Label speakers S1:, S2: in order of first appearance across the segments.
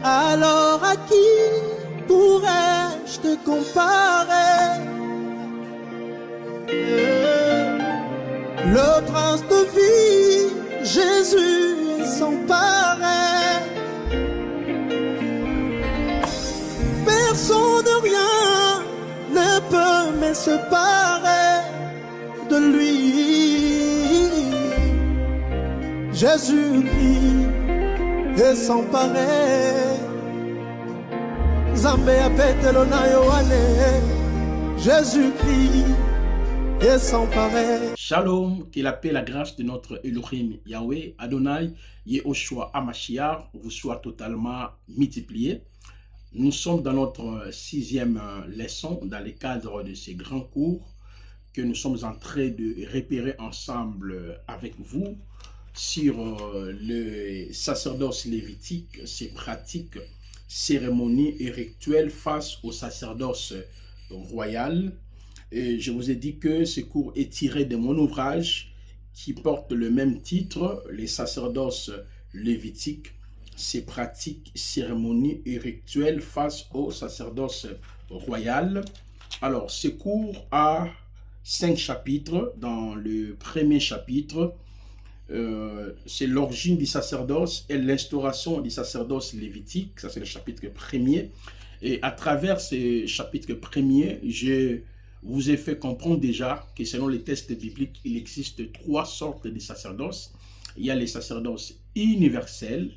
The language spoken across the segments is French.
S1: Alors à qui pourrais-je te comparer? Le prince de vie, Jésus est sans pareil. Personne de rien ne peut me séparer de lui. Jésus-Christ est sans pareil. Zambé apetelo na yoane. Jésus-Christ est sans pareil.
S2: Shalom, que la paix, la grâce de notre Elohim Yahweh, Adonai, Yehoshua Hamashiach vous soit totalement multiplié. Nous sommes dans notre 6e leçon dans le cadre de ces grands cours que nous sommes en train de repérer ensemble avec vous sur le sacerdoce lévitique, ses pratiques, cérémonies et rituels face au sacerdoce royal. Et je vous ai dit que ce cours est tiré de mon ouvrage qui porte le même titre, les sacerdoces lévitiques, ses pratiques, cérémonies et rituels face au sacerdoce royal. Alors, ce cours a 5 chapitres. Dans le premier chapitre, c'est l'origine du sacerdoce et l'instauration du sacerdoce lévitique. Ça, c'est le chapitre premier. Et à travers ce chapitre premier, je vous ai fait comprendre déjà que selon les textes bibliques, il existe 3 sortes de sacerdoce. Il y a les sacerdoces universels,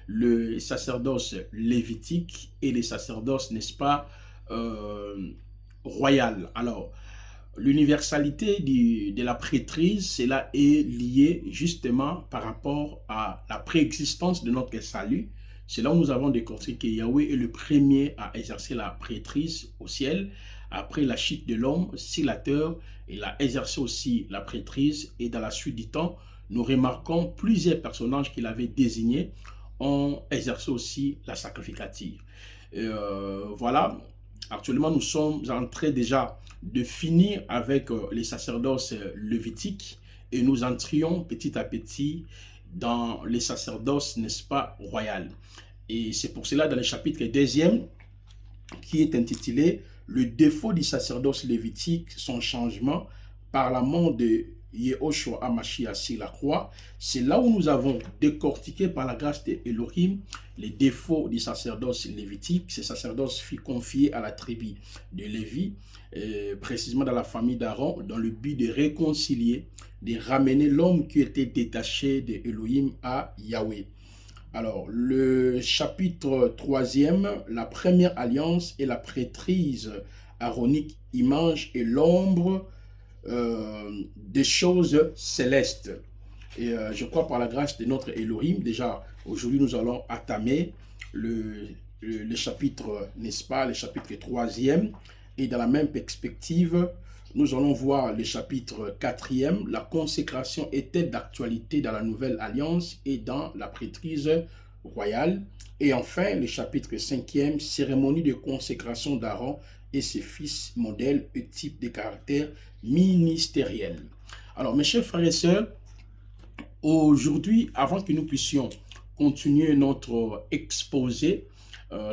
S2: le sacerdoce lévitique et les sacerdoces, n'est-ce pas, royal. Alors, l'universalité de la prêtrise, cela est lié justement par rapport à la préexistence de notre salut. C'est là où nous avons déconstruit que Yahweh est le premier à exercer la prêtrise au ciel. Après la chute de l'homme sur la terre, il a exercé aussi la prêtrise. Et dans la suite du temps, nous remarquons plusieurs personnages qu'il avait désignés ont exercé aussi la sacrificature. Voilà, actuellement nous sommes en train déjà de finir avec les sacerdoces lévitiques et nous entrions petit à petit dans les sacerdoces, n'est-ce pas, royales. Et c'est pour cela dans le chapitre 2e qui est intitulé « Le défaut du sacerdoce lévitique, son changement par la mort de Yehoshua Hamashiach sur la croix », c'est là où nous avons décortiqué par la grâce de Elohim les défauts du sacerdoce lévitique. Ce sacerdoce fut confié à la tribu de Lévi, précisément dans la famille d'Aaron, dans le but de réconcilier, de ramener l'homme qui était détaché de Elohim à Yahweh. Alors, le chapitre 3e, la première alliance et la prêtrise aaronique, image et l'ombre des choses célestes. Et je crois par la grâce de notre Elohim, déjà aujourd'hui nous allons entamer le chapitre, n'est-ce pas, le chapitre 3e. Et dans la même perspective, nous allons voir le chapitre 4e, la consécration est-elle d'actualité dans la nouvelle alliance et dans la prêtrise royale. Et enfin, le chapitre 5e, cérémonie de consécration d'Aaron et ses fils, modèles et types de caractère ministériel. Alors, mes chers frères et sœurs, aujourd'hui, avant que nous puissions continuer notre exposé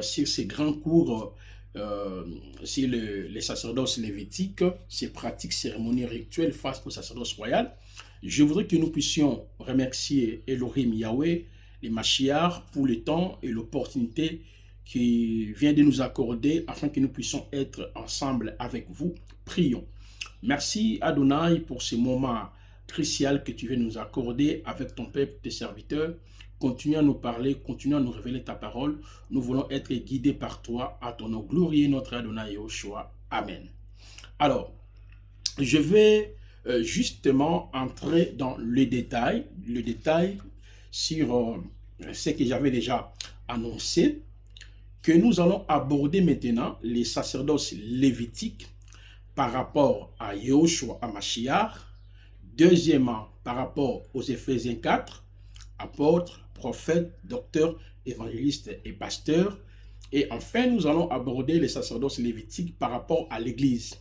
S2: sur ces grands cours, sur les sacerdoces lévitiques, ces pratiques, cérémonies, rituels face au sacerdoce royal, je voudrais que nous puissions remercier Elohim Yahweh, les Mashiach, pour le temps et l'opportunité qui vient de nous accorder afin que nous puissions être ensemble avec vous. Prions. Merci Adonai pour ce moment crucial que tu viens nous accorder avec ton peuple, tes serviteurs. Continue à nous parler, continue à nous révéler ta parole. Nous voulons être guidés par toi à ton nom glorieux, notre Adonai Yehoshua. Amen. Alors, je vais justement entrer dans le détail sur ce que j'avais déjà annoncé, que nous allons aborder maintenant les sacerdoces lévitiques par rapport à Yehoshua Hamashiach. Deuxièmement, par rapport aux Éphésiens 4, apôtres, prophètes, docteurs, évangélistes et pasteurs. Et enfin, nous allons aborder les sacerdoces lévitiques par rapport à l'Église.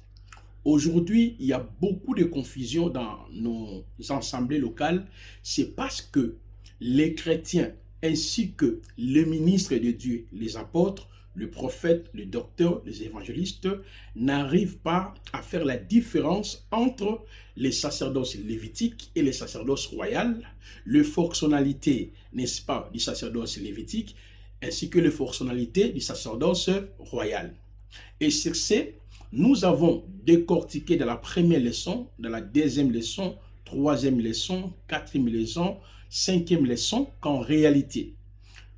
S2: Aujourd'hui, il y a beaucoup de confusion dans nos assemblées locales. C'est parce que les chrétiens ainsi que les ministres de Dieu, les apôtres, le prophète, le docteur, les évangélistes, n'arrivent pas à faire la différence entre les sacerdoces lévitiques et les sacerdoces royales, les fonctionnalités, n'est-ce pas, du sacerdoce lévitique, ainsi que les fonctionnalités du sacerdoce royal. Et sur ce, nous avons décortiqué dans la première leçon, dans la deuxième leçon, troisième leçon, quatrième leçon, cinquième leçon, qu'en réalité,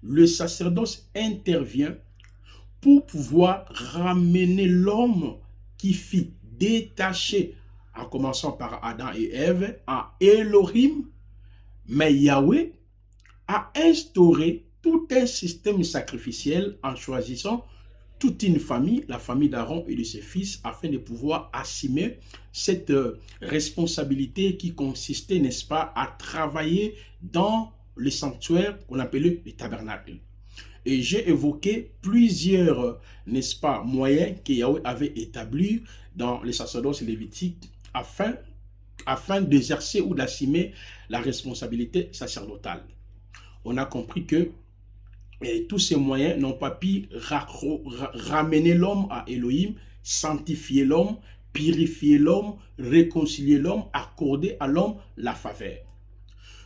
S2: le sacerdoce intervient pour pouvoir ramener l'homme qui fut détaché, en commençant par Adam et Ève, à Elohim, mais Yahweh a instauré tout un système sacrificiel en choisissant toute une famille, la famille d'Aaron et de ses fils, afin de pouvoir assumer cette responsabilité qui consistait, n'est-ce pas, à travailler dans le sanctuaire qu'on appelait le tabernacle. Et j'ai évoqué plusieurs, n'est-ce pas, moyens que Yahweh avait établis dans les sacerdoces lévitiques afin d'exercer ou d'assumer la responsabilité sacerdotale. On a compris que tous ces moyens n'ont pas pu ramener l'homme à Elohim, sanctifier l'homme, purifier l'homme, réconcilier l'homme, accorder à l'homme la faveur.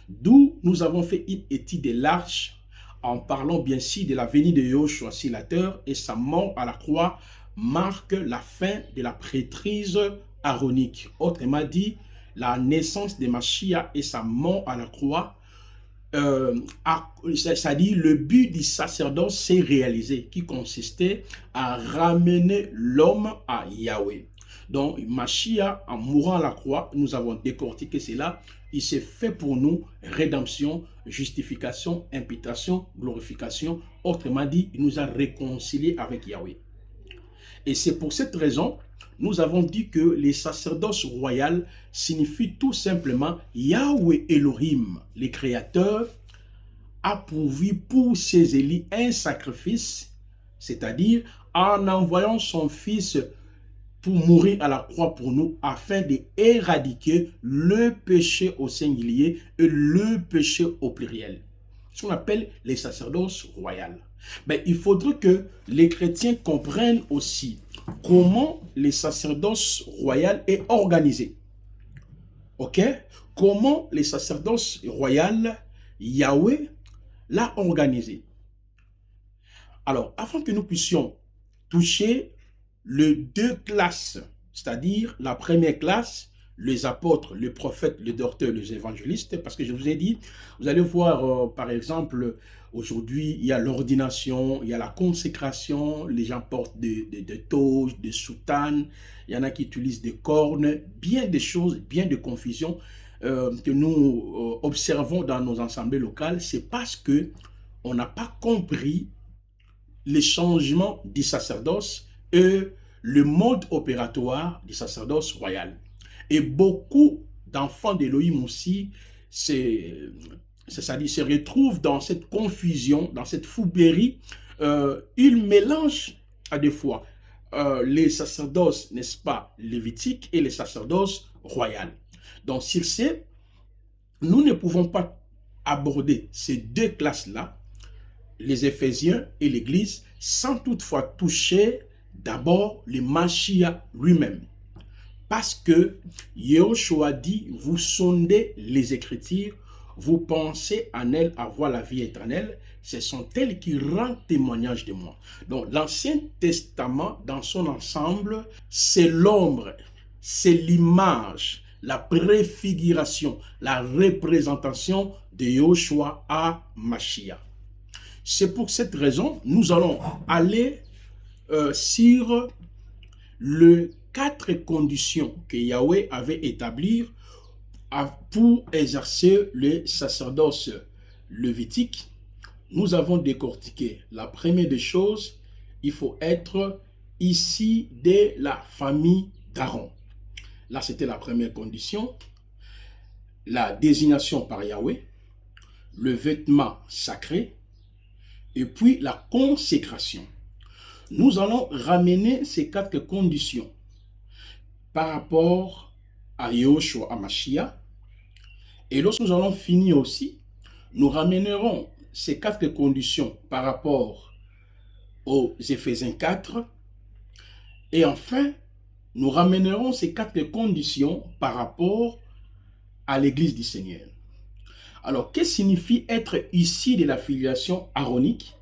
S2: D'où nous avons fait une étude large en parlant bien sûr de la venue de Yahushua oscillateur et sa mort à la croix marque la fin de la prêtrise aaronique. Autrement dit, la naissance de Mashiach et sa mort à la croix, c'est-à-dire le but du sacerdoce s'est réalisé, qui consistait à ramener l'homme à Yahweh. Donc, Mashiach, en mourant à la croix, nous avons décortiqué cela. Il s'est fait pour nous rédemption, justification, imputation, glorification. Autrement dit, il nous a réconciliés avec Yahweh. Et c'est pour cette raison, nous avons dit que les sacerdoces royales signifient tout simplement Yahweh Elohim, le Créateur, a pourvu pour ses élus un sacrifice, c'est-à-dire en envoyant son Fils pour mourir à la croix pour nous, afin d'éradiquer le péché au singulier et le péché au pluriel. Ce qu'on appelle les sacerdoces royales. Mais il faudrait que les chrétiens comprennent aussi comment les sacerdoces royales est organisé. Ok? Comment les sacerdoces royales, Yahweh l'a organisé. Alors, afin que nous puissions toucher les deux classes, c'est-à-dire la première classe, les apôtres, les prophètes, les docteurs, les évangélistes, parce que je vous ai dit, vous allez voir, par exemple, aujourd'hui, il y a l'ordination, il y a la consécration, les gens portent des toges, des soutanes, il y en a qui utilisent des cornes, bien des choses, bien de confusion que nous observons dans nos assemblées locales. C'est parce que on n'a pas compris les changements du sacerdoce et le mode opératoire du sacerdoce royal. Et beaucoup d'enfants d'Élohim aussi se retrouvent dans cette confusion, dans cette fourberie. Ils mélangent à des fois les sacerdoces, n'est-ce pas, lévitiques et les sacerdoces royales. Donc, sur ce, nous ne pouvons pas aborder ces deux classes-là, les Éphésiens et l'Église, sans toutefois toucher d'abord le Mashiach lui-même. Parce que Yahushua dit, vous sondez les Écritures, vous pensez en elles avoir la vie éternelle, ce sont elles qui rendent témoignage de moi. Donc l'Ancien Testament dans son ensemble, c'est l'ombre, c'est l'image, la préfiguration, la représentation de Yahushua à Mashiach. C'est pour cette raison, nous allons aller sur les 4 conditions que Yahweh avait établies pour exercer le sacerdoce lévitique. Nous avons décortiqué la première des choses, il faut être ici de la famille d'Aaron. Là, c'était la première condition. La désignation par Yahweh, le vêtement sacré, et puis la consécration. Nous allons ramener ces 4 conditions par rapport à Yahushua HaMashiach. Et lorsque nous allons finir aussi, nous ramènerons ces 4 conditions par rapport aux Éphésiens 4. Et enfin, nous ramènerons ces 4 conditions par rapport à l'Église du Seigneur. Alors, qu'est-ce que signifie être issu de la filiation aaronique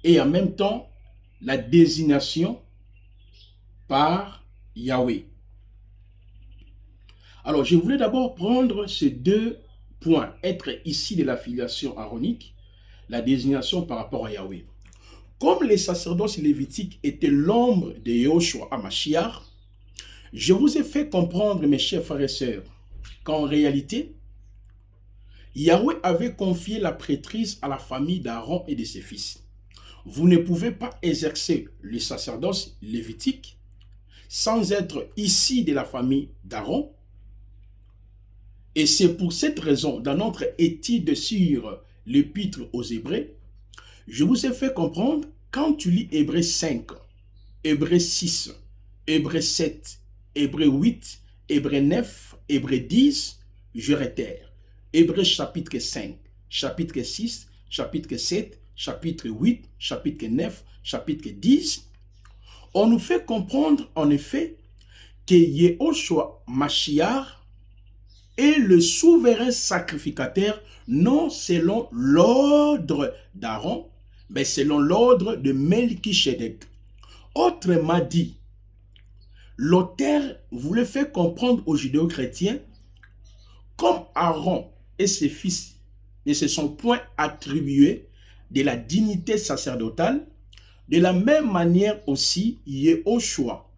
S2: et en même temps la désignation par Yahweh? Alors, je voulais d'abord prendre ces 2 points, être issu de la filiation aaronique, la désignation par rapport à Yahweh. Comme les sacerdoces lévitiques étaient l'ombre de Yahushua HaMashiach, je vous ai fait comprendre, mes chers frères et sœurs, qu'en réalité, Yahweh avait confié la prêtrise à la famille d'Aaron et de ses fils. Vous ne pouvez pas exercer le sacerdoce lévitique sans être issu de la famille d'Aaron. Et c'est pour cette raison, dans notre étude sur l'épître aux Hébreux, je vous ai fait comprendre, quand tu lis Hébreux 5, Hébreux 6, Hébreux 7, Hébreux 8, Hébreux 9, Hébreux 10, je réitère. Hébreux chapitre 5, chapitre 6, chapitre 7, chapitre 8, chapitre 9, chapitre 10, on nous fait comprendre en effet que Yahushua Mashiach est le souverain sacrificateur, non selon l'ordre d'Aaron, mais selon l'ordre de Melchisedec. Autrement dit, l'auteur voulait faire comprendre aux judéo-chrétiens, comme Aaron et ses fils ne se sont point attribués de la dignité sacerdotale, de la même manière aussi, Yahushua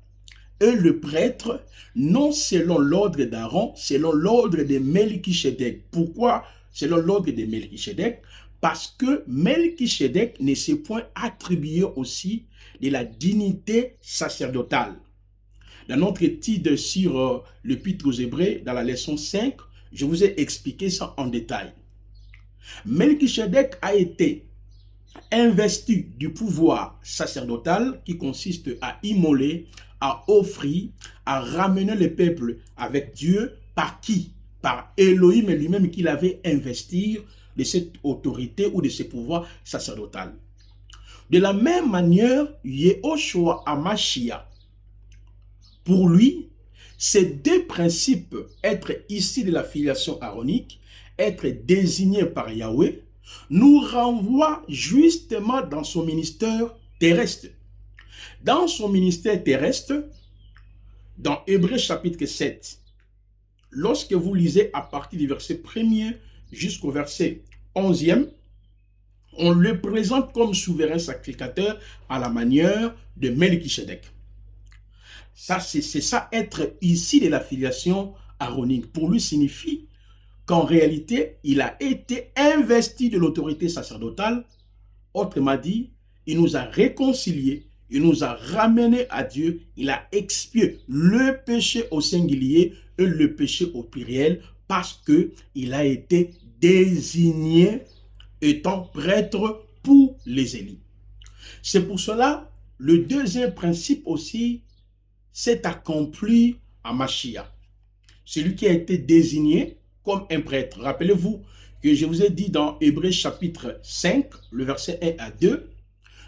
S2: est le prêtre, non selon l'ordre d'Aaron, selon l'ordre de Melchisedec. Pourquoi selon l'ordre de Melchisedec? Parce que Melchisedec ne s'est point attribué aussi de la dignité sacerdotale. Dans notre étude sur l'épître aux Hébreux, dans la leçon 5, je vous ai expliqué ça en détail. Melchisedec a été investi du pouvoir sacerdotal qui consiste à immoler, à offrir, à ramener le peuple avec Dieu. Par qui? Par Elohim lui-même qu'il avait investi de cette autorité ou de ce pouvoir sacerdotal. De la même manière, Yahushua HaMashiach, pour lui, ces 2 principes, être issu de la filiation aaronique, être désigné par Yahweh, nous renvoient justement dans son ministère terrestre. Dans son ministère terrestre, dans Hébreux chapitre 7, lorsque vous lisez à partir du verset 1er jusqu'au verset 11e, on le présente comme souverain sacrificateur à la manière de Melchisedec. Ça, c'est ça, être ici de la filiation aaronique. Pour lui, signifie qu'en réalité, il a été investi de l'autorité sacerdotale. Autrement dit, il nous a réconciliés, il nous a ramenés à Dieu, il a expié le péché au singulier et le péché au pluriel parce qu'il a été désigné étant prêtre pour les élus. C'est pour cela, le deuxième principe aussi s'est accompli à Mashiach. Celui qui a été désigné comme un prêtre. Rappelez-vous que je vous ai dit dans Hébreux chapitre 5, le verset 1 à 2,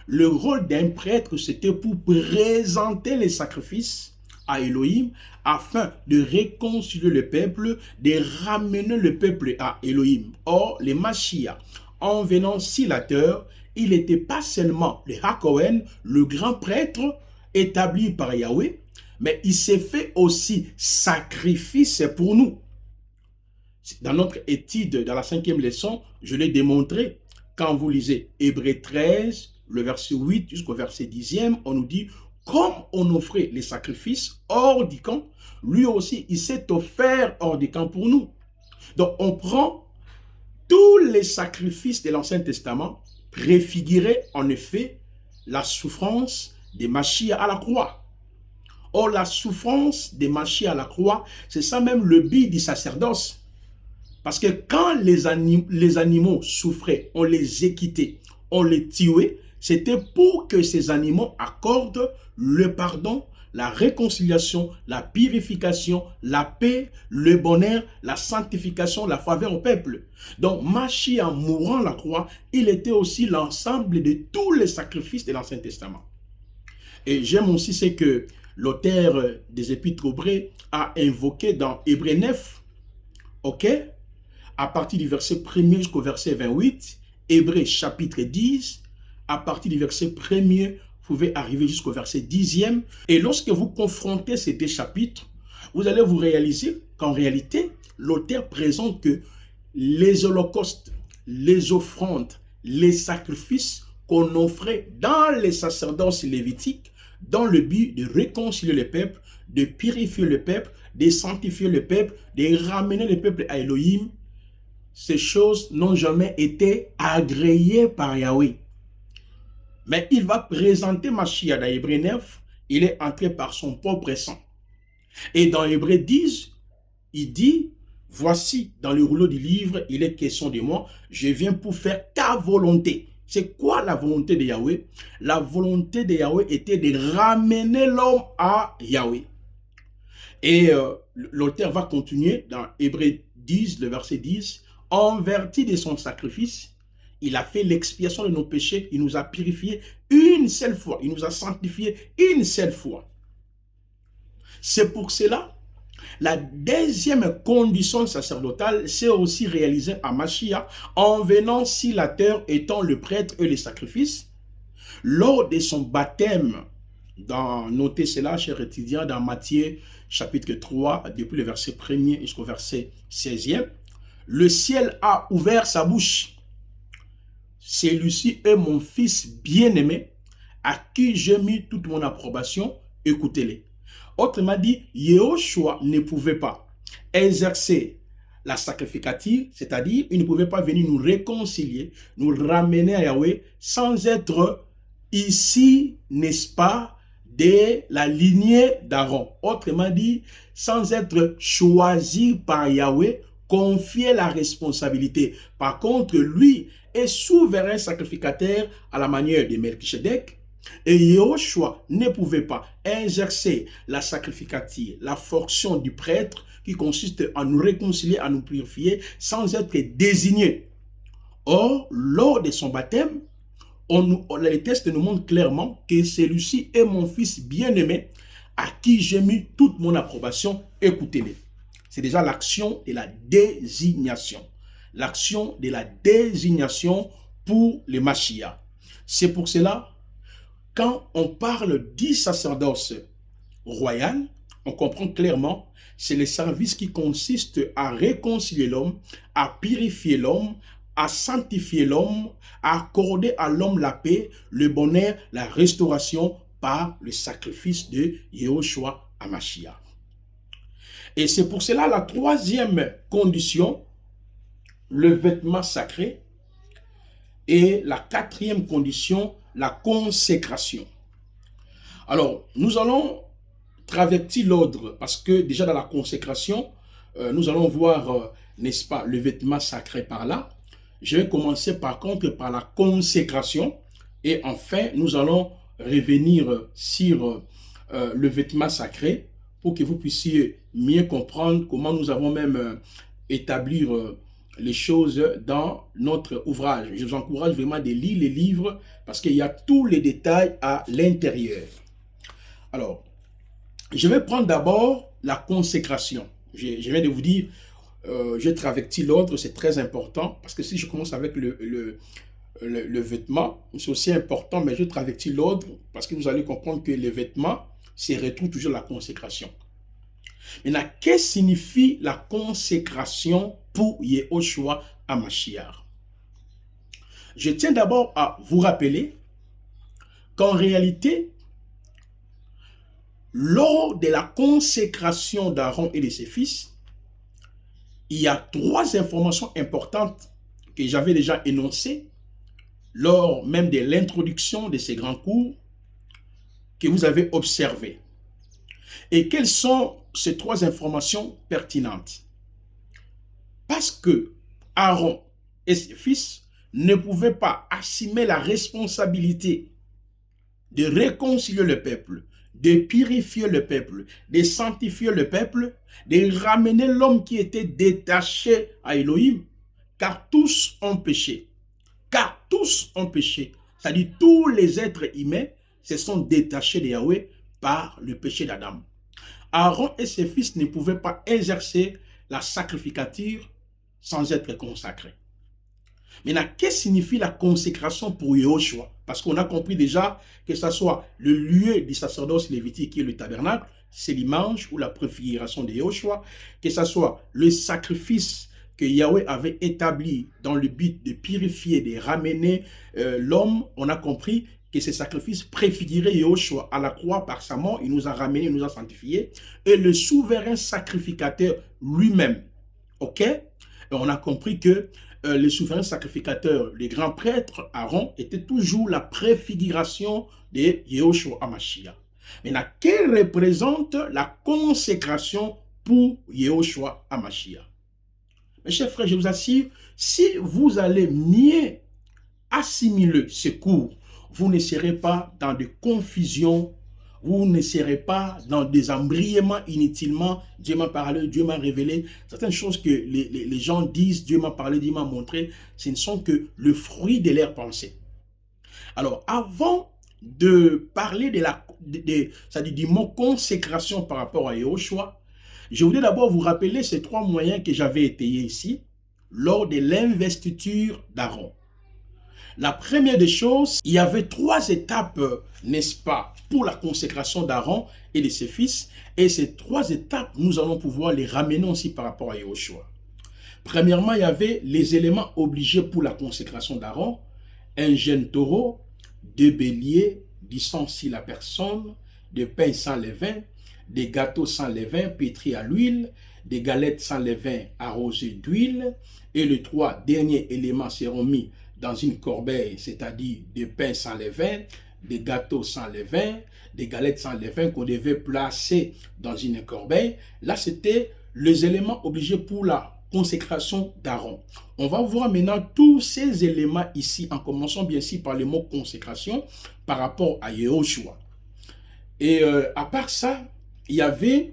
S2: le rôle d'un prêtre, c'était pour présenter les sacrifices à Elohim afin de réconcilier le peuple, de ramener le peuple à Elohim. Or, le Mashiach, en venant si la terre, il n'était pas seulement le Hakohen, le grand prêtre établi par Yahweh, mais il s'est fait aussi sacrifice pour nous. Dans notre étude, dans la 5e leçon, je l'ai démontré. Quand vous lisez Hébreux 13, le verset 8 jusqu'au verset 10e, on nous dit, comme on offrait les sacrifices hors du camp, lui aussi, il s'est offert hors du camp pour nous. Donc, on prend tous les sacrifices de l'Ancien Testament, préfiguraient en effet la souffrance de Mashiach à la croix. Or, la souffrance de Mashiach à la croix, c'est ça même le but du sacerdoce. Parce que quand les animaux souffraient, on les équitait, on les tuait, c'était pour que ces animaux accordent le pardon, la réconciliation, la purification, la paix, le bonheur, la sanctification, la faveur au peuple. Donc, Mashiach mourant à la croix, il était aussi l'ensemble de tous les sacrifices de l'Ancien Testament. Et j'aime aussi ce que l'auteur des Épîtres aux Hébreux a invoqué dans Hébreux 9, ok? À partir du verset 1er jusqu'au verset 28, Hébreux chapitre 10, à partir du verset 1er, vous pouvez arriver jusqu'au verset 10e. Et lorsque vous confrontez ces deux chapitres, vous allez vous réaliser qu'en réalité, l'auteur présente que les holocaustes, les offrandes, les sacrifices qu'on offrait dans les sacerdoces lévitiques, dans le but de réconcilier le peuple, de purifier le peuple, de sanctifier le peuple, de ramener le peuple à Elohim, ces choses n'ont jamais été agréées par Yahweh. Mais il va présenter Mashiach dans Hébreux 9, il est entré par son propre sang. Et dans Hébreux 10, il dit, voici, dans le rouleau du livre, il est question de moi, je viens pour faire ta volonté. C'est quoi la volonté de Yahweh? La volonté de Yahweh était de ramener l'homme à Yahweh. Et l'auteur va continuer dans Hébreux 10, le verset 10, en vertu de son sacrifice, il a fait l'expiation de nos péchés, il nous a purifiés une seule fois, il nous a sanctifiés une seule fois. C'est pour cela, la deuxième condition sacerdotale, c'est aussi réalisée à Mashiach, en venant sur la terre étant le prêtre et les sacrifices. Lors de son baptême, notez cela, chers étudiants, dans Matthieu chapitre 3, depuis le verset 1er jusqu'au verset 16e, le ciel a ouvert sa bouche. Celui-ci est mon fils bien-aimé, à qui j'ai mis toute mon approbation, écoutez-les. Autrement dit, Yehoshua ne pouvait pas exercer la sacrificature, c'est-à-dire, il ne pouvait pas venir nous réconcilier, nous ramener à Yahweh, sans être ici, n'est-ce pas, de la lignée d'Aaron. Autrement dit, sans être choisi par Yahweh, confier la responsabilité. Par contre, lui est souverain sacrificateur à la manière de Melchisedec. Et Yehoshua ne pouvait pas exercer la sacrificature, la fonction du prêtre qui consiste à nous réconcilier, à nous purifier sans être désigné. Or, lors de son baptême, les textes nous montrent clairement que celui-ci est mon fils bien-aimé à qui j'ai mis toute mon approbation. Écoutez-le. C'est déjà l'action de la désignation. L'action de la désignation pour les Mashiach. C'est pour cela, quand on parle du sacerdoce royal, on comprend clairement, c'est le service qui consiste à réconcilier l'homme, à purifier l'homme, à sanctifier l'homme, à accorder à l'homme la paix, le bonheur, la restauration par le sacrifice de Yehoshua à Mashiach. Et c'est pour cela la troisième condition, le vêtement sacré, et la quatrième condition, la consécration. Alors, nous allons traverser l'ordre, parce que déjà dans la consécration, nous allons voir, n'est-ce pas, le vêtement sacré par là. Je vais commencer par contre par la consécration, et enfin, nous allons revenir sur le vêtement sacré, pour que vous puissiez mieux comprendre comment nous avons même établi les choses dans notre ouvrage. Je vous encourage vraiment de lire les livres parce qu'il y a tous les détails à l'intérieur. Alors, je vais prendre d'abord la consécration. Je viens de vous dire, je travertis l'ordre, c'est très important parce que si je commence avec le vêtement, c'est aussi important, mais je travertis l'ordre parce que vous allez comprendre que les vêtements, c'est retrouve toujours la consécration. Maintenant, qu'est-ce que signifie la consécration pour Yehoshua à Mashiach? Je tiens d'abord à vous rappeler qu'en réalité, lors de la consécration d'Aaron et de ses fils, il y a trois informations importantes que j'avais déjà énoncées lors même de l'introduction de ces grands cours que vous avez observé. Et quelles sont ces trois informations pertinentes? Parce que Aaron et ses fils ne pouvaient pas assumer la responsabilité de réconcilier le peuple, de purifier le peuple, de sanctifier le peuple, de ramener l'homme qui était détaché à Elohim, car tous ont péché. Car tous ont péché. C'est-à-dire tous les êtres humains se sont détachés de Yahweh par le péché d'Adam. Aaron et ses fils ne pouvaient pas exercer la sacrificature sans être consacrés. Maintenant, qu'est-ce que signifie la consécration pour Yehoshua? Parce qu'on a compris déjà que ce soit le lieu du sacerdoce lévitique qui est le tabernacle, c'est l'image ou la préfiguration de Yehoshua, que ce soit le sacrifice que Yahweh avait établi dans le but de purifier, de ramener l'homme, on a compris que ce sacrifice préfigurait Yehoshua à la croix par sa mort, il nous a ramenés, il nous a sanctifiés, et le souverain sacrificateur lui-même, ok? Et on a compris que le souverain sacrificateur, le grand prêtre Aaron, était toujours la préfiguration de Yehoshua HaMashiach. Maintenant, qu'elle représente la consécration pour Yehoshua HaMashiach? Mes chers frères, je vous assure, si vous allez mieux assimiler ce cours, vous ne serez pas dans de confusion, vous ne serez pas dans des embriements inutilement. Dieu m'a parlé, Dieu m'a révélé. Certaines choses que les gens disent, Dieu m'a parlé, Dieu m'a montré, ce ne sont que le fruit de leur pensée. Alors, avant de parler c'est-à-dire du mot consécration par rapport à Yehoshua, je voulais d'abord vous rappeler ces trois moyens que j'avais étayés ici lors de l'investiture d'Aaron. La première des choses, il y avait trois étapes, n'est-ce pas, pour la consécration d'Aaron et de ses fils. Et ces trois étapes, nous allons pouvoir les ramener aussi par rapport à Yehoshua. Premièrement, il y avait les éléments obligés pour la consécration d'Aaron. Un jeune taureau, 2 béliers, du sang sur la personne, des pains sans levain, des gâteaux sans levain pétris à l'huile, des galettes sans levain arrosées d'huile. Et les trois derniers éléments seront mis dans une corbeille, c'est-à-dire des pains sans levain, des gâteaux sans levain, des galettes sans levain qu'on devait placer dans une corbeille. Là, c'était les éléments obligés pour la consécration d'Aaron. On va voir maintenant tous ces éléments ici, en commençant bien sûr par le mot consécration par rapport à Yehoshua. Et à part ça, il y avait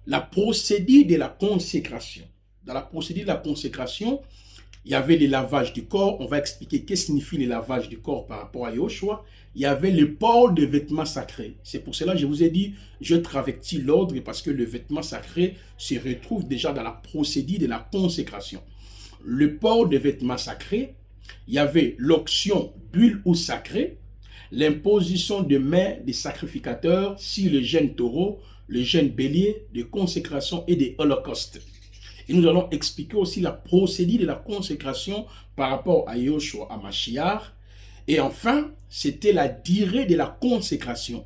S2: la procédure de la consécration. Dans la procédure de la consécration, il y avait le lavage du corps. On va expliquer qu'est-ce que signifie le lavage du corps par rapport à Yehoshua. Il y avait le port de vêtements sacrés. C'est pour cela que je vous ai dit, je travestis l'ordre parce que le vêtement sacré se retrouve déjà dans la procédure de la consécration. Le port de vêtements sacrés, il y avait l'onction d'huile ou sacrée, l'imposition de main des sacrificateurs sur le jeune taureau, le jeune bélier, de consécration et des holocaustes. Et nous allons expliquer aussi la procédure de la consécration par rapport à Yehoshua HaMashiach. Et enfin, c'était la durée de la consécration.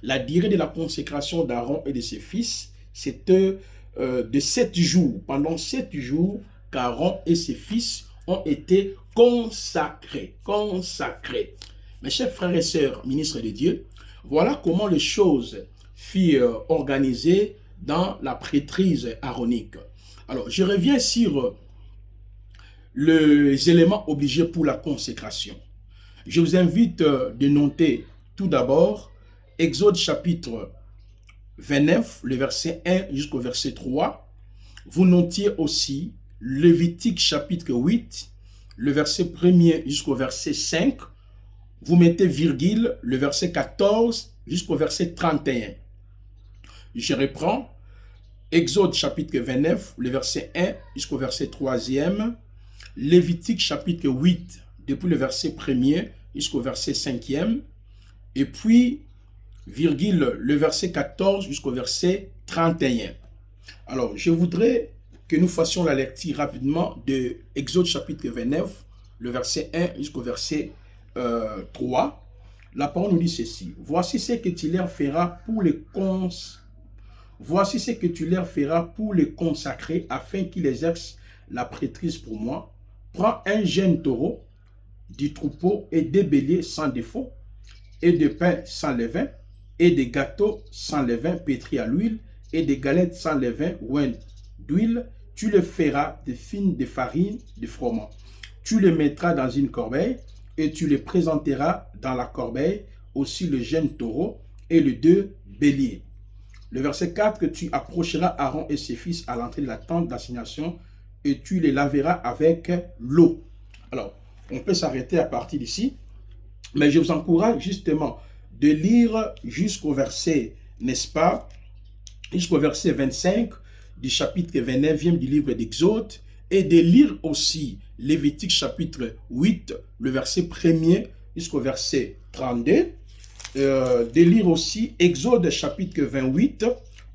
S2: La durée de la consécration d'Aaron et de ses fils, c'était de 7 jours. Pendant 7 jours, qu'Aaron et ses fils ont été consacrés. Consacrés. Mes chers frères et sœurs, ministres de Dieu, voilà comment les choses furent organisées dans la prêtrise aaronique. Alors, je reviens sur les éléments obligés pour la consécration. Je vous invite de noter tout d'abord Exode chapitre 29, le verset 1 jusqu'au verset 3. Vous notiez aussi Lévitique chapitre 8, le verset 1er jusqu'au verset 5. Vous mettez virgule, le verset 14 jusqu'au verset 31. Je reprends. Exode chapitre 29, le verset 1 jusqu'au verset 3e. Lévitique chapitre 8, depuis le verset 1er jusqu'au verset 5e. Et puis, virgule, le verset 14 jusqu'au verset 31. Alors, je voudrais que nous fassions la lecture rapidement de Exode chapitre 29, le verset 1 jusqu'au verset 3. La parole nous dit ceci. Voici ce que tu leur feras pour les Voici ce que tu leur feras pour les consacrer afin qu'ils exercent la prêtrise pour moi. Prends un jeune taureau du troupeau et des béliers sans défaut et des pains sans levain et des gâteaux sans levain pétris à l'huile et des galettes sans levain oint d'huile. Tu les feras de fines de farine de froment. Tu les mettras dans une corbeille et tu les présenteras dans la corbeille aussi le jeune taureau et le 2, bélier. Le verset 4, que tu approcheras Aaron et ses fils à l'entrée de la tente d'assignation et tu les laveras avec l'eau. Alors, on peut s'arrêter à partir d'ici, mais je vous encourage justement de lire jusqu'au verset, n'est-ce pas, jusqu'au verset 25 du chapitre 29e du livre d'Exode et de lire aussi Lévitique chapitre 8, le verset 1er jusqu'au verset 32. De lire aussi Exode chapitre 28,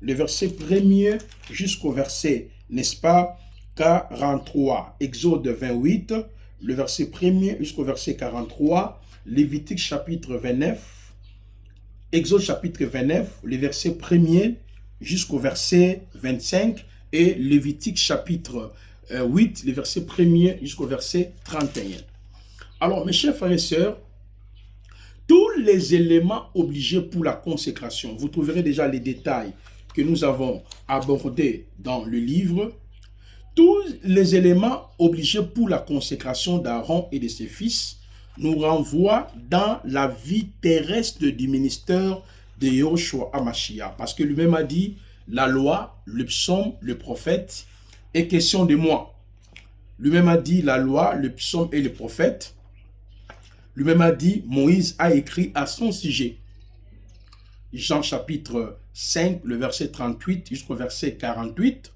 S2: le verset 1er jusqu'au verset, n'est-ce pas, 43. Exode 28, le verset 1er jusqu'au verset 43. Lévitique chapitre 29, Exode chapitre 29, le verset 1er jusqu'au verset 25. Et Lévitique chapitre 8, le verset 1er jusqu'au verset 31. Alors, mes chers frères et sœurs, tous les éléments obligés pour la consécration, vous trouverez déjà les détails que nous avons abordés dans le livre. Tous les éléments obligés pour la consécration d'Aaron et de ses fils nous renvoient dans la vie terrestre du ministère de Yahushua HaMashiach. Parce que lui-même a dit, la loi, le psaume, le prophète est question de moi. Lui-même a dit, la loi, le psaume et le prophète. Lui-même a dit, Moïse a écrit à son sujet. Jean chapitre 5, le verset 38 jusqu'au verset 48.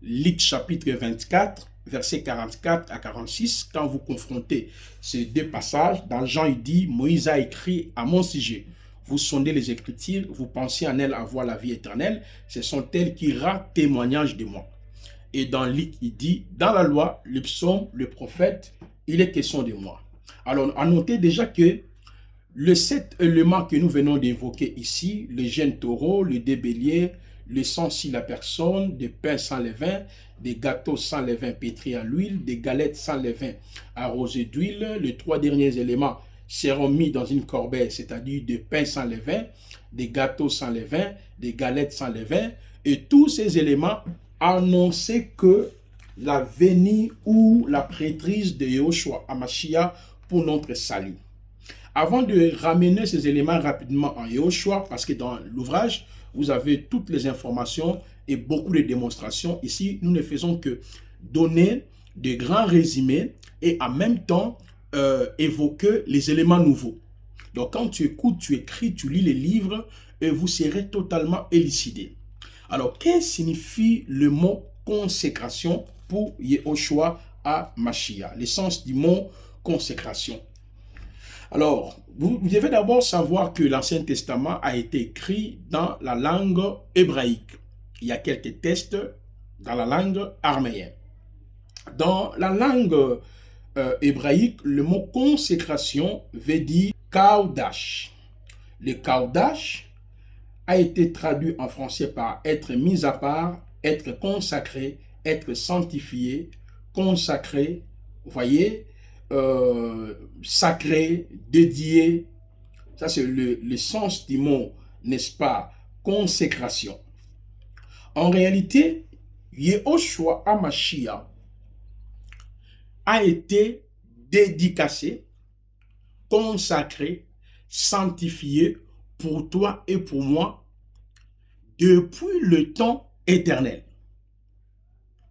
S2: Luc chapitre 24, verset 44 à 46. Quand vous confrontez ces deux passages, dans Jean, il dit, Moïse a écrit à mon sujet. Vous sondez les Écritures, vous pensez en elles avoir la vie éternelle. Ce sont elles qui rendent témoignage de moi. Et dans Luc, il dit, dans la loi, le psaume, le prophète, il est question de moi. Alors, à noter déjà que les 7 éléments que nous venons d'évoquer ici, le gène taureau, le dé bélier, le sang si la personne, des pains sans levain, des gâteaux sans levain pétris à l'huile, des galettes sans levain arrosées d'huile. Les 3 derniers éléments seront mis dans une corbeille, c'est-à-dire des pains sans levain, des gâteaux sans levain, des galettes sans levain. Et tous ces éléments annonçaient que la venue ou la prêtrise de Yahushua HaMashiach pour notre salut. Avant de ramener ces éléments rapidement en Yahushua, parce que dans l'ouvrage, vous avez toutes les informations et beaucoup de démonstrations. Ici, nous ne faisons que donner de grands résumés et en même temps évoquer les éléments nouveaux. Donc, quand tu écoutes, tu écris, tu lis les livres et vous serez totalement élucidé. Alors, qu'est-ce que signifie le mot consécration pour Yahushua HaMashiach? L'essence du mot consécration. Alors, vous devez d'abord savoir que l'Ancien Testament a été écrit dans la langue hébraïque. Il y a quelques textes dans la langue araméenne. Dans la langue hébraïque, le mot consécration veut dire kaudash. Le kaudash a été traduit en français par être mis à part, être consacré, être sanctifié, consacré, vous voyez, sacré, dédié. Ça, c'est le sens du mot, n'est-ce pas, consécration. En réalité, Yahushua HaMashiach a été dédicacé, consacré, sanctifié pour toi et pour moi depuis le temps éternel.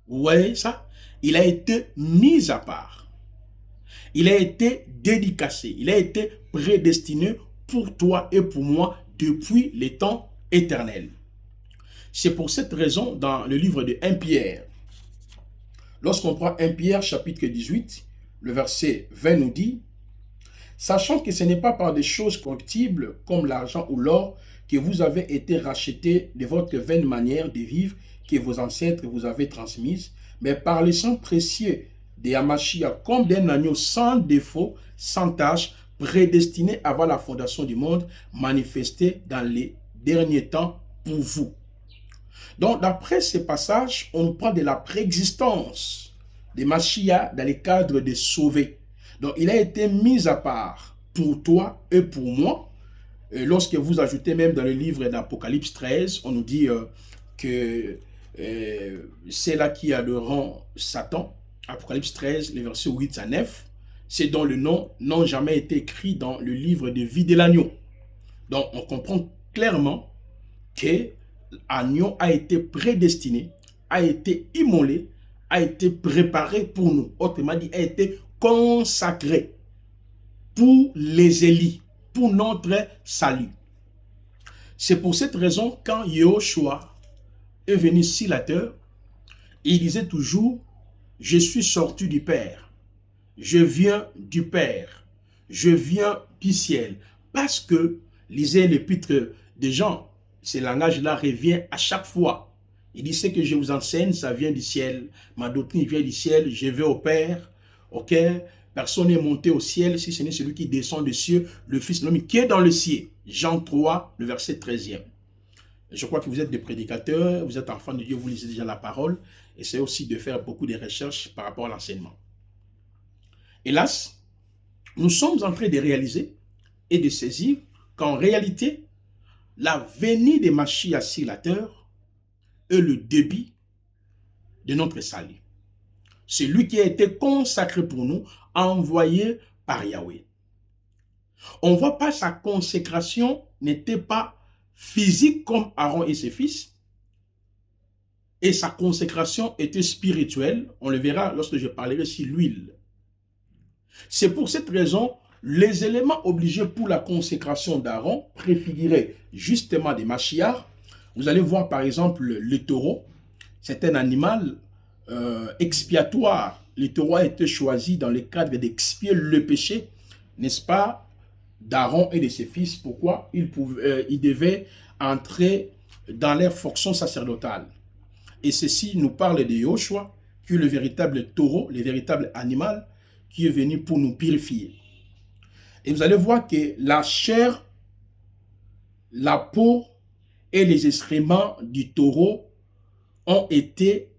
S2: Vous voyez ça? Il a été mis à part. Il a été dédicacé. Il a été prédestiné pour toi et pour moi depuis les temps éternels. C'est pour cette raison, dans le livre de 1 Pierre, lorsqu'on prend 1 Pierre chapitre 18, le verset 20 nous dit, « Sachant que ce n'est pas par des choses corruptibles comme l'argent ou l'or que vous avez été rachetés de votre vaine manière de vivre que vos ancêtres vous avaient transmise, mais par le sang précieux de HaMashiach comme d'un agneau sans défaut, sans tache, prédestiné avant la fondation du monde, manifesté dans les derniers temps pour vous. » Donc, d'après ces passages, on nous parle de la préexistence de Mashiach dans le cadre des sauvés. Donc, il a été mis à part pour toi et pour moi. Et lorsque vous ajoutez même dans le livre d'Apocalypse 13, on nous dit que c'est là qui adoreront Satan. Apocalypse 13, les versets 8 à 9. C'est dont le nom n'a jamais été écrit dans le livre de vie de l'agneau. Donc, on comprend clairement que l'agneau a été prédestiné, a été immolé, a été préparé pour nous. Autrement dit, a été consacré pour les élits, pour notre salut. C'est pour cette raison, quand Yahushua est venu sur la terre, il disait toujours, je suis sorti du Père, je viens du Père, je viens du ciel. Parce que, lisez l'épître de Jean, ce langage-là revient à chaque fois. Il dit, ce que je vous enseigne, ça vient du ciel. Ma doctrine vient du ciel, je vais au Père. Ok? Personne n'est monté au ciel, si ce n'est celui qui descend des cieux, le Fils de l'homme qui est dans le ciel. Jean 3, le verset 13e. Je crois que vous êtes des prédicateurs, vous êtes enfants de Dieu, vous lisez déjà la parole. Essayez aussi de faire beaucoup de recherches par rapport à l'enseignement. Hélas, nous sommes en train de réaliser et de saisir qu'en réalité, la venue de Mashiach sur la terre est le début de notre salut. C'est lui qui a été consacré pour nous, envoyé par Yahweh. On voit pas sa consécration n'était pas physique comme Aaron et ses fils, et sa consécration était spirituelle. On le verra lorsque je parlerai sur l'huile. C'est pour cette raison, les éléments obligés pour la consécration d'Aaron préfiguraient justement des Mashiach. Vous allez voir par exemple le taureau. C'est un animal expiatoire. Le taureau a été choisi dans le cadre d'expier le péché, n'est-ce pas, d'Aaron et de ses fils. Pourquoi? Ils devaient entrer dans leur fonction sacerdotale. Et ceci nous parle de Yahushua, qui est le véritable taureau, le véritable animal, qui est venu pour nous purifier. Et vous allez voir que la chair, la peau et les excréments du taureau ont été,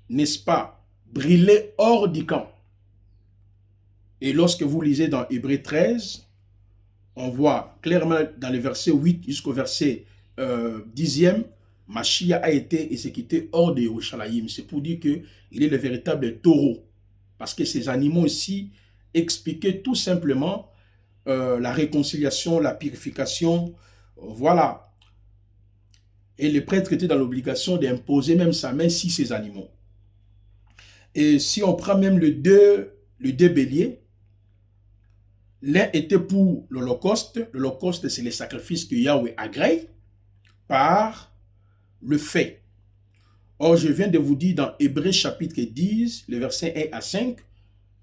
S2: n'est-ce pas, brûlés hors du camp. Et lorsque vous lisez dans Hébreux 13, on voit clairement dans le verset 8 jusqu'au verset 10e, Mashiach a été exécuté hors de Yerushalayim. C'est pour dire qu'il est le véritable taureau. Parce que ces animaux ici expliquaient tout simplement la réconciliation, la purification, voilà. Et le prêtre était dans l'obligation d'imposer même sa main sur ces animaux. Et si on prend même les deux béliers, l'un était pour l'Holocauste. L'Holocauste, c'est le sacrifice que Yahweh agrée par le fait. Or, je viens de vous dire dans Hébreux chapitre 10, le verset 1 à 5,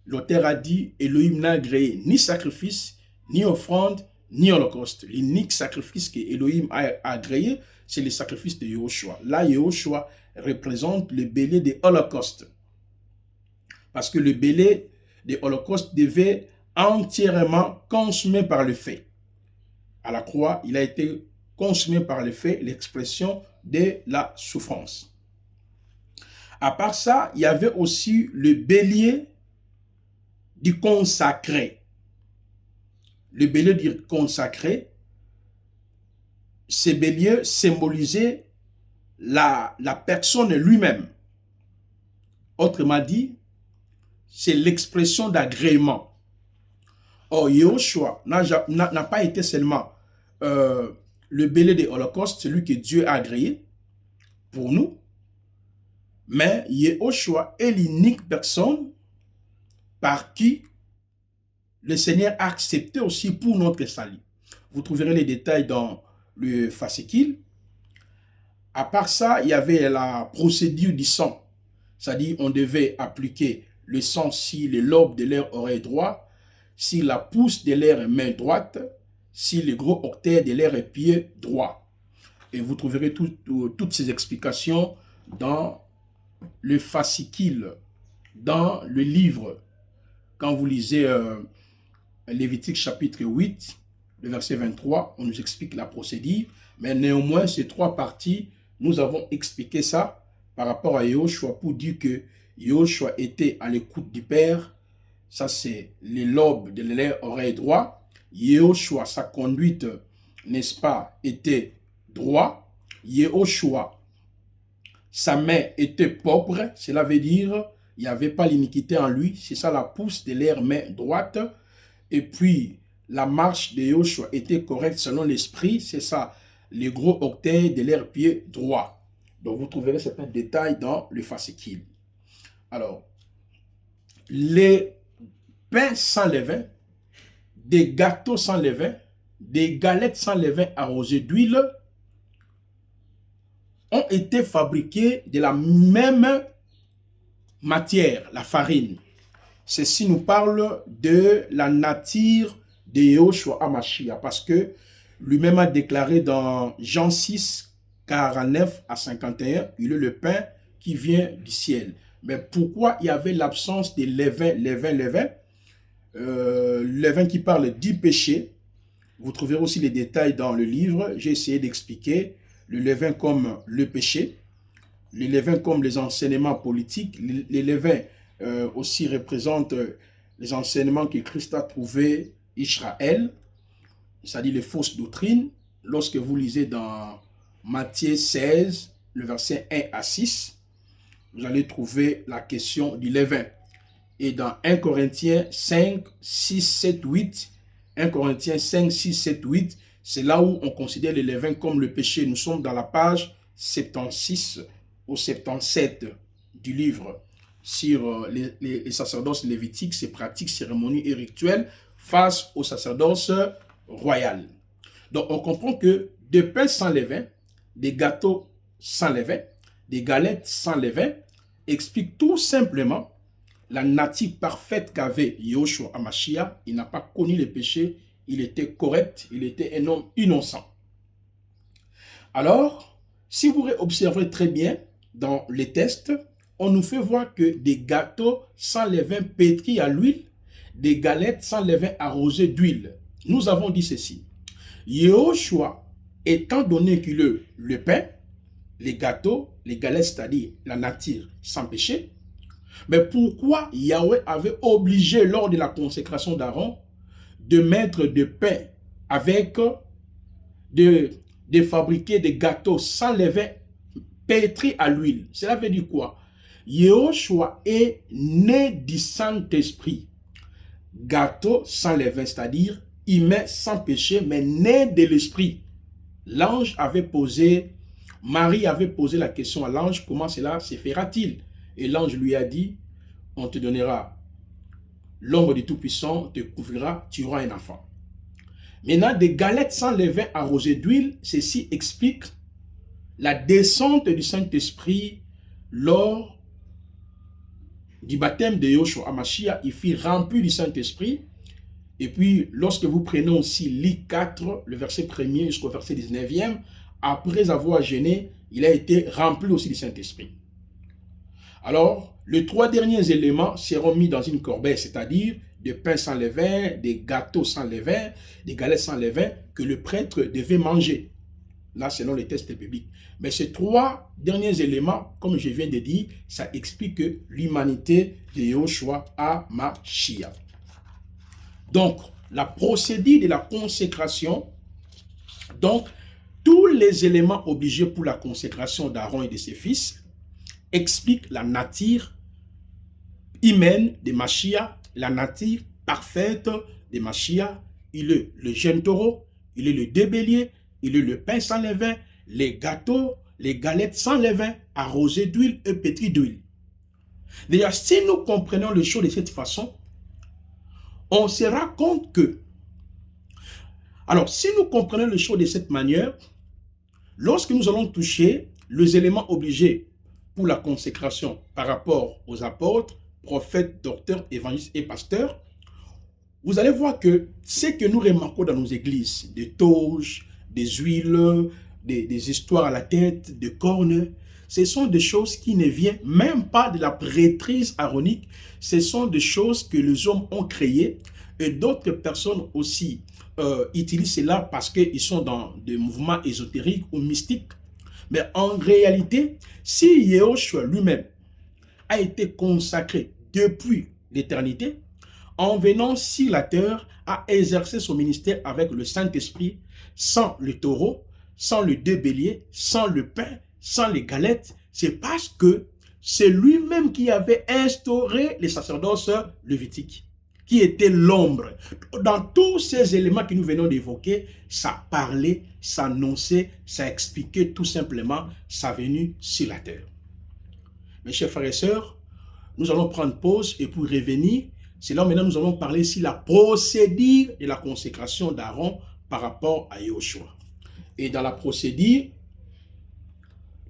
S2: l'auteur a dit, Elohim n'a agréé ni sacrifice, ni offrande, ni holocauste. L'unique sacrifice que Elohim a agréé, c'est le sacrifice de Yahushua. Là, Yahushua représente le bélier de holocauste. Parce que le bélier de holocauste devait entièrement consumé par le feu. À la croix, il a été consumé par le feu, l'expression de la souffrance. À part ça, il y avait aussi le bélier du consacré. Le bélier du consacré, ce bélier symbolisait la personne lui-même. Autrement dit, c'est l'expression d'agrément. Or, Yahushua n'a pas été seulement le bélier de l'Holocauste, celui que Dieu a agréé pour nous, mais Yahushua est l'unique personne par qui le Seigneur a accepté aussi pour notre salut. Vous trouverez les détails dans le fascicule. À part ça, il y avait la procédure du sang. C'est-à-dire, on devait appliquer le sang si le lobe de leur oreille droite, si la pouce de leur main droite, si le gros octet de leur pied droit. Et vous trouverez toutes ces explications dans le fascicule, dans le livre. Quand vous lisez Lévitique chapitre 8, le verset 23, on nous explique la procédure. Mais néanmoins, ces trois parties, nous avons expliqué ça par rapport à Yahushua pour dire que Yahushua était à l'écoute du Père. Ça, c'est les lobes de leur oreille droite. Yahushua, sa conduite, n'est-ce pas, était droit. Yahushua, sa main était propre. Cela veut dire il n'y avait pas l'iniquité en lui. C'est ça la pouce de leur main droite. Et puis, la marche de Yahushua était correcte selon l'esprit. C'est ça les gros octets de leurs pieds droits. Donc vous trouverez certains détails dans le fascicule. Alors, les pains sans levain, des gâteaux sans levain, des galettes sans levain arrosées d'huile ont été fabriqués de la même matière, la farine. Ceci nous parle de la nature de Yahushua HaMashiach, parce que lui-même a déclaré dans Jean 6, 49 à 51, il est le pain qui vient du ciel. Mais pourquoi il y avait l'absence de levain, levain qui parle du péché? Vous trouverez aussi les détails dans le livre. J'ai essayé d'expliquer le levain comme le péché, le levain comme les enseignements politiques, les levains aussi représentent les enseignements que Christ a trouvés Israël, c'est-à-dire les fausses doctrines. Lorsque vous lisez dans Matthieu 16, le verset 1 à 6, vous allez trouver la question du levain. Et dans 1 Corinthiens 5, 6, 7, 8, 1 Corinthiens 5, 6, 7, 8, c'est là où on considère le levain comme le péché. Nous sommes dans la page 76 au 77 du livre sur les sacerdoces lévitiques, ses pratiques, cérémonies et rituels face au sacerdoce royal. Donc on comprend que des pains sans levain, des gâteaux sans levain, des galettes sans levain expliquent tout simplement la nature parfaite qu'avait Yahushua HaMashiach. Il n'a pas connu les péchés, il était correct, il était un homme innocent. Alors, si vous observez très bien dans les tests, on nous fait voir que des gâteaux sans levain pétris à l'huile, des galettes sans levain arrosées d'huile. Nous avons dit ceci. Yahushua, étant donné qu'il est le pain, les gâteaux, les galettes, c'est-à-dire la nature sans péché, mais pourquoi Yahweh avait obligé lors de la consécration d'Aaron de mettre des pains avec, de fabriquer des gâteaux sans levain pétris à l'huile? Cela veut dire quoi? Yahushua est né du Saint-Esprit. Gâteau sans levain, c'est-à-dire humain sans péché, mais né de l'Esprit. L'ange avait posé, Marie avait posé la question à l'ange, comment cela se fera-t-il? Et l'ange lui a dit, on te donnera l'ombre du Tout-Puissant, te couvrira, tu auras un enfant. Maintenant, des galettes sans levain arrosées d'huile, ceci explique la descente du Saint-Esprit lors du baptême de Yahushua HaMashiach. Il fut rempli du Saint-Esprit. Et puis, lorsque vous prenez aussi Luc 4, le verset 1er jusqu'au verset 19e, après avoir jeûné, il a été rempli aussi du Saint-Esprit. Alors, les trois derniers éléments seront mis dans une corbeille, c'est-à-dire des pains sans levain, des gâteaux sans levain, des galettes sans levain que le prêtre devait manger. Là, selon les tests bibliques. Mais ces trois derniers éléments, comme je viens de dire, ça explique l'humanité de Yahushua HaMashiach. Donc, la procédure de la consécration, donc, tous les éléments obligés pour la consécration d'Aaron et de ses fils expliquent la nature humaine de Mashiach, la nature parfaite de Mashiach. Il est le jeune taureau, il est le deux béliers, il est le pain sans levain, les gâteaux, les galettes sans levain, arrosés d'huile et pétris d'huile. Déjà, si nous comprenons les choses de cette façon, on se rend compte que, alors, si nous comprenons les choses de cette manière, lorsque nous allons toucher les éléments obligés pour la consécration par rapport aux apôtres, prophètes, docteurs, évangélistes et pasteurs, vous allez voir que ce que nous remarquons dans nos églises, des toges, des huiles, des histoires à la tête, des cornes, ce sont des choses qui ne viennent même pas de la prêtrise aaronique, ce sont des choses que les hommes ont créées et d'autres personnes aussi utilisent cela parce qu'ils sont dans des mouvements ésotériques ou mystiques. Mais en réalité, si Yahushua lui-même a été consacré depuis l'éternité, en venant sur la terre, a exercé son ministère avec le Saint-Esprit, sans le taureau, sans le deux béliers, sans le pain, sans les galettes, c'est parce que c'est lui-même qui avait instauré les sacerdoces lévitiques, qui était l'ombre. Dans tous ces éléments que nous venons d'évoquer, ça parlait, ça annonçait, ça expliquait tout simplement sa venue sur la terre. Mes chers frères et sœurs, nous allons prendre pause et pour revenir, c'est là maintenant nous allons parler sur la procédure de la consécration d'Aaron par rapport à Yoshua. Et dans la procédure,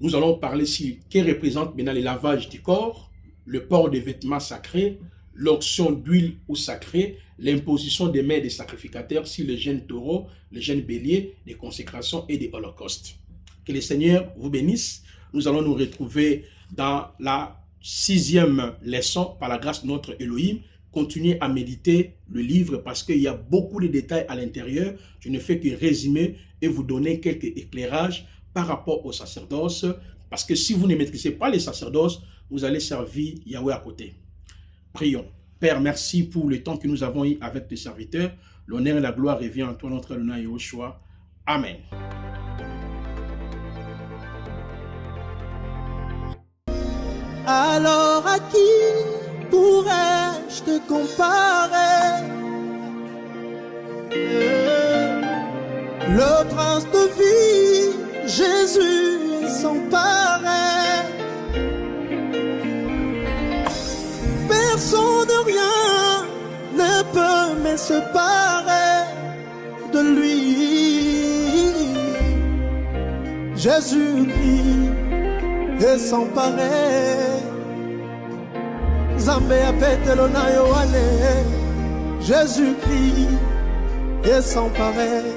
S2: nous allons parler sur ce qui représente maintenant le lavage du corps, le port des vêtements sacrés, l'onction d'huile ou sacrée, l'imposition des mains des sacrificateurs sur les jeunes taureaux, les jeunes béliers, des consécrations et des holocaustes. Que le Seigneur vous bénisse. Nous allons nous retrouver dans la 6e leçon par la grâce de notre Elohim. Continuez à méditer le livre parce qu'il y a beaucoup de détails à l'intérieur. Je ne fais que résumer et vous donner quelques éclairages par rapport au sacerdoce. Parce que si vous ne maîtrisez pas les sacerdoces, vous allez servir Yahweh à côté. Prions. Père, merci pour le temps que nous avons eu avec tes serviteurs. L'honneur et la gloire revient en toi, notre nom Yahushua. Amen.
S1: Alors à qui pourrais-je te comparer? Le prince de vie, Jésus sans pareil. Personne de rien ne peut me séparer de lui. Jésus-Christ est sans pareil. Zambé apetelo na Yohane. Jésus-Christ est sans pareil.